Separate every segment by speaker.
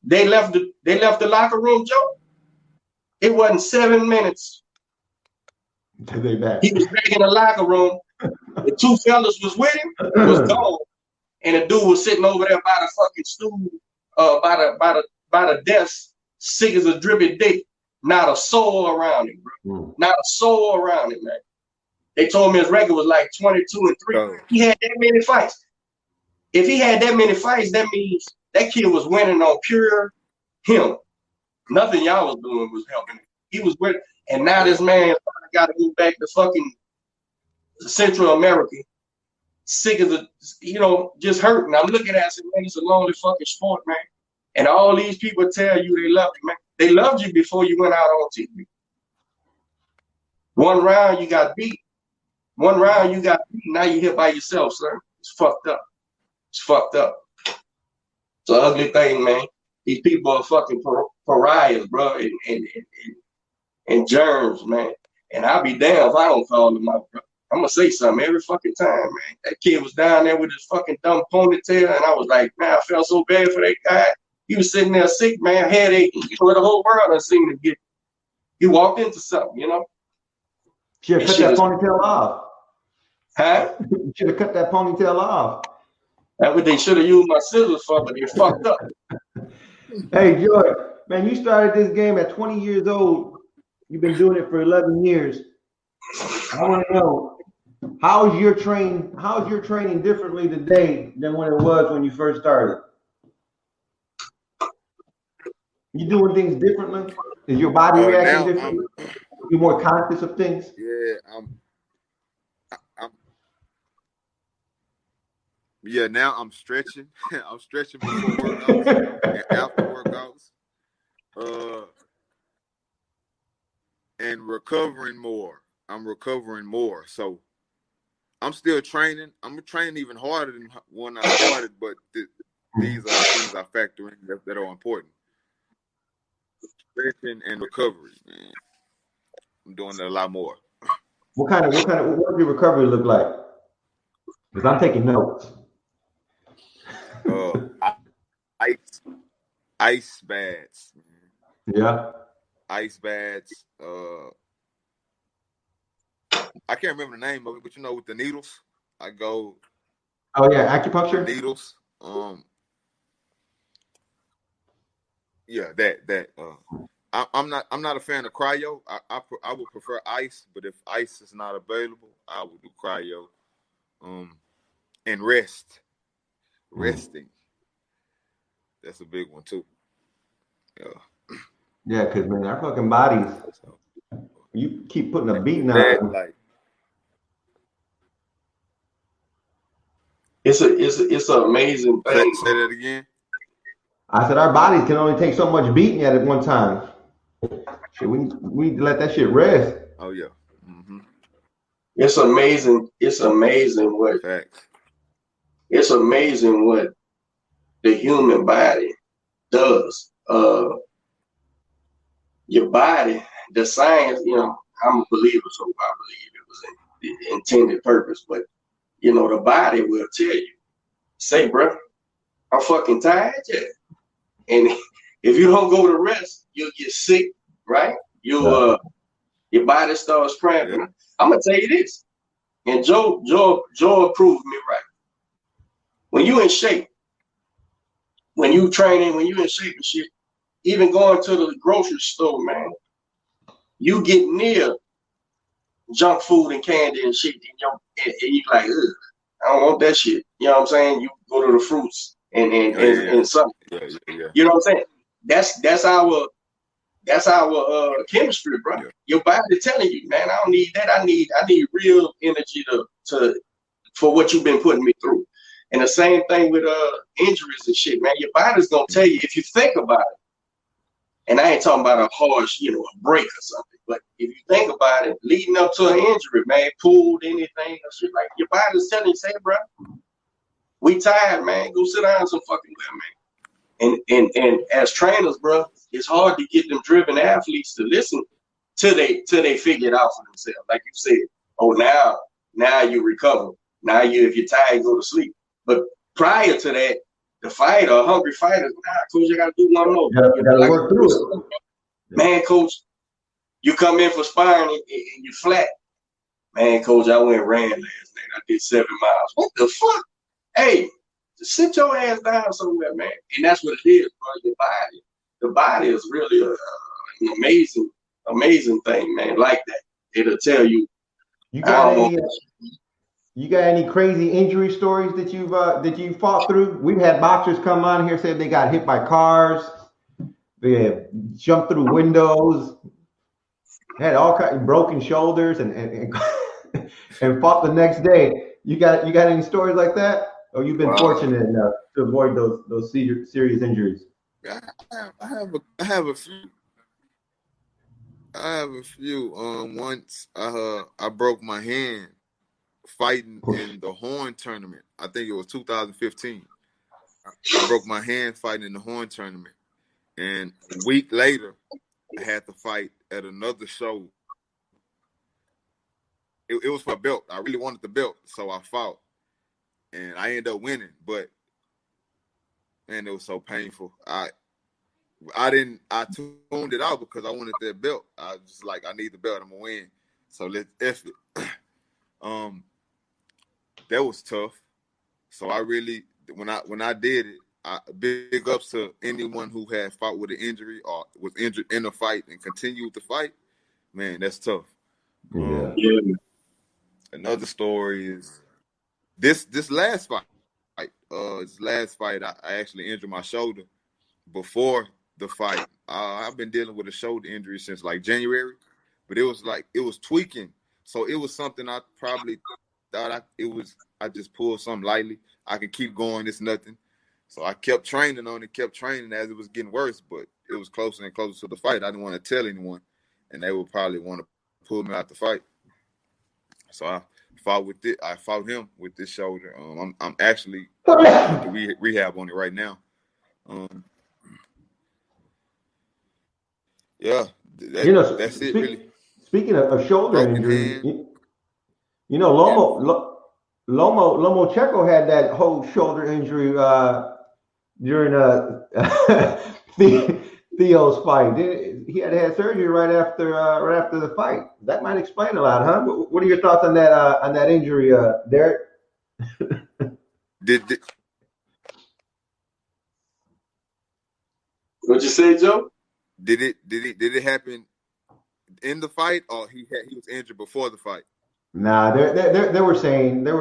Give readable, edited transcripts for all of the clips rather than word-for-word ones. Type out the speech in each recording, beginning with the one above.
Speaker 1: They left the locker room, Joe. It wasn't 7 minutes.
Speaker 2: They back.
Speaker 1: He was back in the locker room. The two fellas was with him, was gone, and the dude was sitting over there by the fucking stool, by the desk, sick as a dripping dick. Not a soul around him, bro. Not a soul around him, man. They told me his record was like 22-3. He had that many fights. If he had that many fights, that means that kid was winning on pure him. Nothing y'all was doing was helping him. He was winning. And now this man got to move back to fucking Central America. Sick as a, just hurting. I'm looking at it, man, it's a lonely fucking sport, man. And all these people tell you they love you, man. They loved you before you went out on TV. One round you got beat. One round you got beat. Now you're here by yourself, sir. It's fucked up. It's fucked up. It's an ugly thing, man. These people are fucking pariahs, bro, and germs, man. And I'll be damned if I don't call them out, bro. I'm gonna say something every fucking time, man. That kid was down there with his fucking dumb ponytail, and I was like, man, I felt so bad for that guy. He was sitting there sick, man, headache. The whole world done seen him get. He walked into something,
Speaker 2: Should have cut that ponytail off.
Speaker 1: Huh?
Speaker 2: Should have cut that ponytail off.
Speaker 1: That's what they should have used my scissors for, but they fucked up.
Speaker 2: Hey, George, man, you started this game at 20 years old. You've been doing it for 11 years. I want to know, how's your training differently today than when it was when you first started? You doing things differently? Is your body reacting differently? You more conscious of things?
Speaker 3: Yeah, now I'm stretching. I'm stretching before workouts and after workouts. And recovering more. I'm recovering more. So I'm still training. I'm training even harder than when I started, but these are things I factor in that are important. Stretching and recovery, man. I'm doing that a lot more.
Speaker 2: What does your recovery look like? Because I'm taking notes.
Speaker 3: Ice baths.
Speaker 2: Yeah.
Speaker 3: Ice baths. I can't remember the name of it, but with the needles, I go.
Speaker 2: Oh yeah, acupuncture
Speaker 3: needles. Yeah, that. I'm not a fan of cryo. I would prefer ice, but if ice is not available, I would do cryo. And resting. That's a big one too.
Speaker 2: Yeah, because man, our fucking bodies. You keep putting a beating on.
Speaker 1: It's an amazing thing.
Speaker 3: Say that again.
Speaker 2: I said our bodies can only take so much beating at one time. Shit, we need to let that shit rest.
Speaker 3: Oh yeah. Mm-hmm.
Speaker 1: It's amazing. It's amazing what.
Speaker 3: Facts.
Speaker 1: It's amazing what the human body does. Your body, the science. I'm a believer, so I believe it was the intended purpose. But the body will tell you, say, bro, I'm fucking tired yet. And if you don't go to rest, you'll get sick, right? Your body starts cramping. Yeah. I'm gonna tell you this, and Joe proved me right. When you in shape, when you training, when you in shape and shit, even going to the grocery store, man, you get near junk food and candy and shit, and you like, ugh, I don't want that shit. You know what I'm saying? You go to the fruits and something.
Speaker 3: Yeah.
Speaker 1: You know what I'm saying? That's our chemistry, bro. Yeah. Your body telling you, man, I don't need that. I need real energy for what you've been putting me through. And the same thing with injuries and shit, man. Your body's gonna tell you if you think about it. And I ain't talking about a harsh, a break or something. But if you think about it, leading up to an injury, man, pulled anything or shit, like your body's telling you, say, bro, we tired, man. Go sit down some fucking well, man. And as trainers, bro, it's hard to get them driven athletes to listen till they figure it out for themselves. Like you said, oh, now you recover. Now if you're tired, go to sleep. But prior to that, the fighter, a hungry fighter, coach, I gotta do one more.
Speaker 2: You gotta work through it.
Speaker 1: Man, coach, you come in for sparring and you flat. Man, coach, I went and ran last night. I did 7 miles. What the fuck? Hey, just sit your ass down somewhere, man. And that's what it is, bro. Your body. The body is really an amazing thing, man. Like that. It'll tell you.
Speaker 2: You got any crazy injury stories that you've fought through? We've had boxers come on here said they got hit by cars, they have jumped through windows, had all kinds of broken shoulders, and and fought the next day. You got any stories like that? Or you've been fortunate enough to avoid those serious injuries?
Speaker 3: I have a few. Once I broke my hand fighting in the Horn tournament. I think it was 2015. I broke my hand fighting in the Horn tournament, and a week later, I had to fight at another show. It was for a belt. I really wanted the belt, so I fought, and I ended up winning. But man, it was so painful. I tuned it out because I wanted that belt. I was just like, I need the belt. I'm gonna win. So let's F it. That was tough. So I really, when I did it, big ups to anyone who had fought with an injury or was injured in a fight and continued to fight. Man, that's tough.
Speaker 2: Yeah.
Speaker 3: Another story is this last fight. This last fight, I actually injured my shoulder before the fight. I've been dealing with a shoulder injury since like January, but it was tweaking. So it was something I probably thought I just pulled something lightly. I can keep going. It's nothing. So I kept training on it, kept training as it was getting worse, but it was closer and closer to the fight. I didn't want to tell anyone, and they would probably want to pull me out the fight. So I fought with it. I fought him with this shoulder. I'm actually doing rehab on it right now. Yeah, that's it really.
Speaker 2: Speaking of shoulder injuries, Lomachenko had that whole shoulder injury during Theo's fight. He had had surgery right after the fight. That might explain a lot, huh? What are your thoughts on that injury, Derek?
Speaker 1: What'd you say, Joe?
Speaker 3: Did it happen in the fight, or he was injured before the fight?
Speaker 2: Nah, they were saying that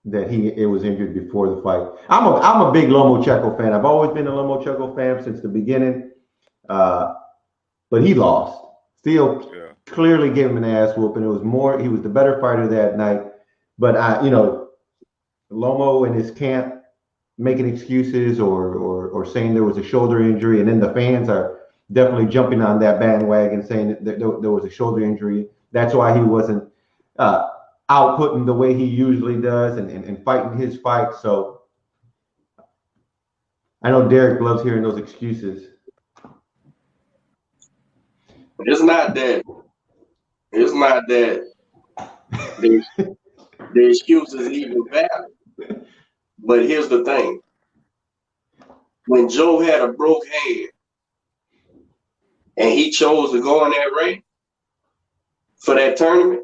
Speaker 2: it was injured before the fight. I'm a big Lomachenko fan. I've always been a Lomachenko fan since the beginning. But he lost. Theo clearly gave him an ass whooping. He was the better fighter that night. But Lomo and his camp making excuses or saying there was a shoulder injury, and then the fans are definitely jumping on that bandwagon saying that there was a shoulder injury. That's why he wasn't outputting the way he usually does and fighting his fight. So I know Derek loves hearing those excuses.
Speaker 1: It's not that. The excuse is even valid. But here's the thing. When Joe had a broke hand and he chose to go in that ring for that tournament,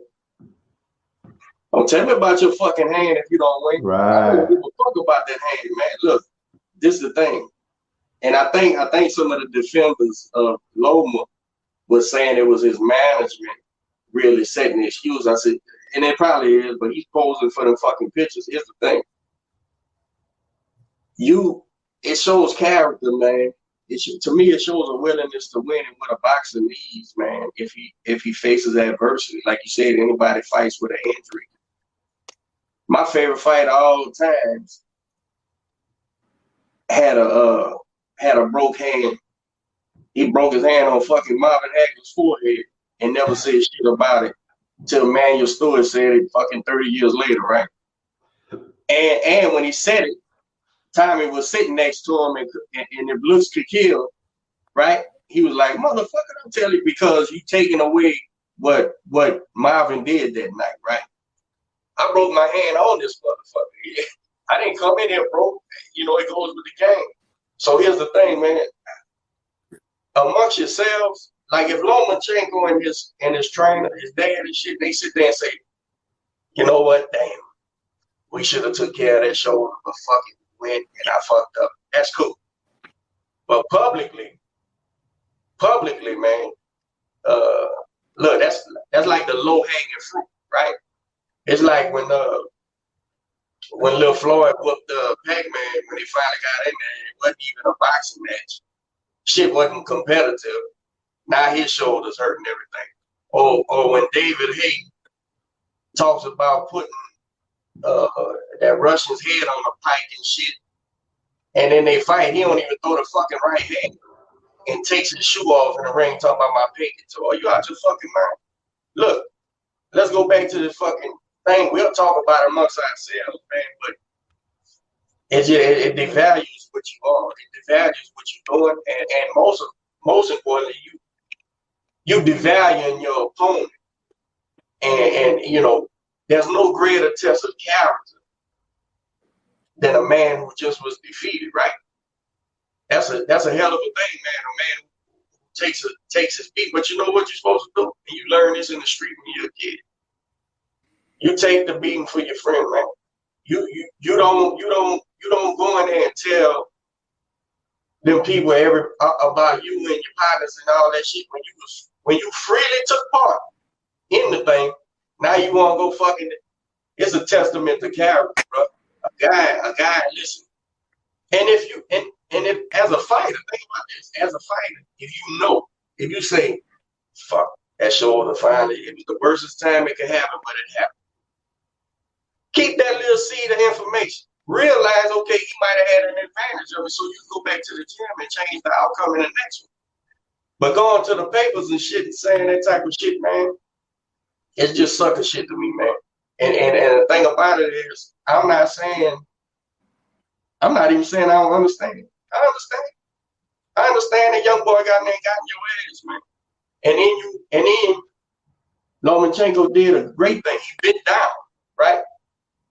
Speaker 1: don't tell me about your fucking hand if you don't win.
Speaker 2: Right.
Speaker 1: I don't give a fuck about that hand, man. Look, this is the thing. And I think some of the defenders of Loma was saying it was his management really setting the excuse. I said, and it probably is, but he's posing for them fucking pictures. Here's the thing. It shows character, man. To me, it shows a willingness to win and what a boxer needs, man. If he faces adversity, like you said, anybody fights with an injury. My favorite fight of all times had a broke hand. He broke his hand on fucking Marvin Hagler's forehead and never said shit about it till Manuel Stewart said it fucking 30 years later, right? And when he said it, Tommy was sitting next to him, and if looks could kill, right? He was like, motherfucker, don't tell you, because you taking away what Marvin did that night, right? I broke my hand on this motherfucker. I didn't come in here broke. You know, it goes with the game. So here's the thing, man. Amongst yourselves, like if Lomachenko and his trainer, his dad and shit, they sit there and say, you know what, damn, we should have took care of that shoulder, but fuck it, we went and I fucked up. That's cool. But publicly, man, look, that's like the low hanging fruit, right? It's like when Lil Floyd whooped Pac-Man when he finally got in there, it wasn't even a boxing match. Shit wasn't competitive. Now his shoulders hurting everything. Or when David Haye talks about putting that Russian's head on a pike and shit, and then they fight, he don't even throw the fucking right hand and takes his shoe off in the ring talking about my pinky toe. Are you out your fucking mind? Look, let's go back to the fucking thing. We'll talk about it amongst ourselves, man, but it devalues what you are. It devalues what you're doing, and most importantly, you devaluing your opponent. And you know, there's no greater test of character than a man who just was defeated, right? That's a hell of a thing, man. A man who takes his beat. But you know what you're supposed to do? And you learn this in the street when you're a kid. You take the beating for your friend, man. You don't go in there and tell them people about you and your partners and all that shit when you freely took part in the thing. Now you want to go fucking. It's a testament to character, bro. A guy. Listen, and if as a fighter, think about this. As a fighter, if you say, fuck that shoulder finally, it was the worstest time it could happen, but it happened. Keep that little seed of information. Realize, okay, he might have had an advantage of it, so you go back to the gym and change the outcome in the next one. But going to the papers and shit and saying that type of shit, man, it's just sucker shit to me, man. And the thing about it is, I'm not even saying I don't understand it. I understand that young boy got in your ass, man. And then Lomachenko did a great thing. He bit down, right?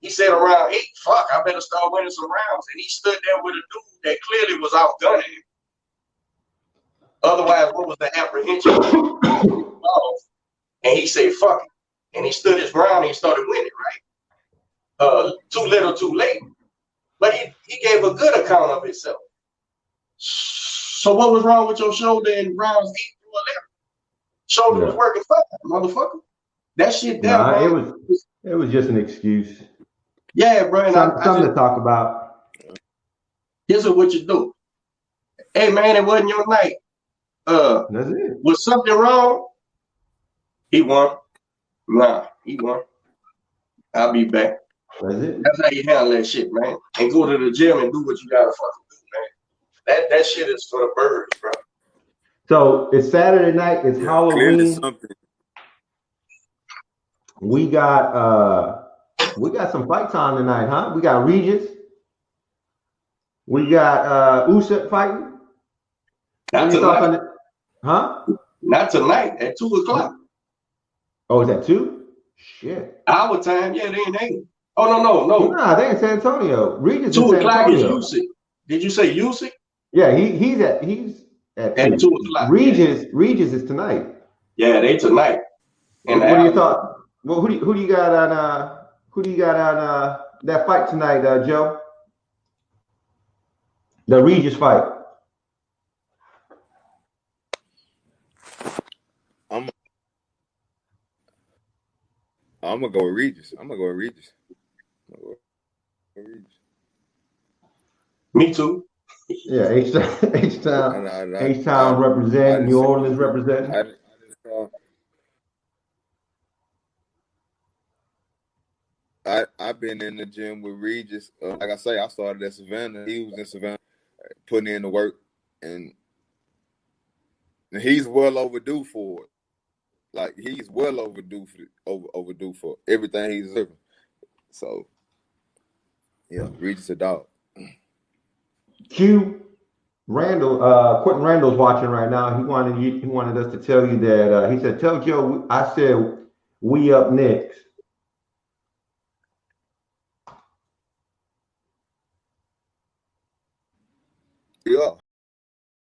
Speaker 1: He said around 8, fuck, I better start winning some rounds. And he stood there with a dude that clearly was outgunning him. Otherwise, what was the apprehension? And he said, fuck it. And he stood his ground and he started winning, right? Too little, too late. But he gave a good account of himself. So what was wrong with your shoulder in rounds 8 through 11? Shoulder was working fine, motherfucker. That shit there,
Speaker 2: nah, it was just an excuse.
Speaker 1: Yeah, bro.
Speaker 2: Something to talk about.
Speaker 1: This is what you do. Hey, man, it wasn't your night.
Speaker 2: That's it.
Speaker 1: Was something wrong? He won. Nah, he won. I'll be back.
Speaker 2: That's it.
Speaker 1: That's how you handle that shit, man. And go to the gym and do what you gotta fucking do, man. That shit is for the birds, bro.
Speaker 2: So it's Saturday night. It's Halloween. We got some fight time tonight, huh? We got Regis. We got Usyk fighting.
Speaker 1: Not tonight.
Speaker 2: Huh?
Speaker 1: Not tonight at 2:00.
Speaker 2: Oh, is that 2? Shit.
Speaker 1: Our time, yeah, they in England. Oh no.
Speaker 2: Nah, they in San Antonio. Regis
Speaker 1: 2:00 is Usyk. Did you say Usyk?
Speaker 2: Yeah, he's at
Speaker 1: 2:00.
Speaker 2: Regis is tonight.
Speaker 1: Yeah, they tonight.
Speaker 2: And what do you thought? Well, who do you got on that fight tonight, Joe? The Regis fight.
Speaker 3: I'm gonna go with Regis.
Speaker 1: Me too.
Speaker 2: Yeah, H-Town represent, New Orleans represent.
Speaker 3: I've been in the gym with Regis. Like I say, I started at Savannah. He was in Savannah, putting in the work, and he's well overdue for it. Like he's well overdue for everything he's doing. So, yeah, Regis a dog.
Speaker 2: Quentin Randall's watching right now. He wanted us to tell you that he said, "Tell Joe I said we up next."
Speaker 3: We are.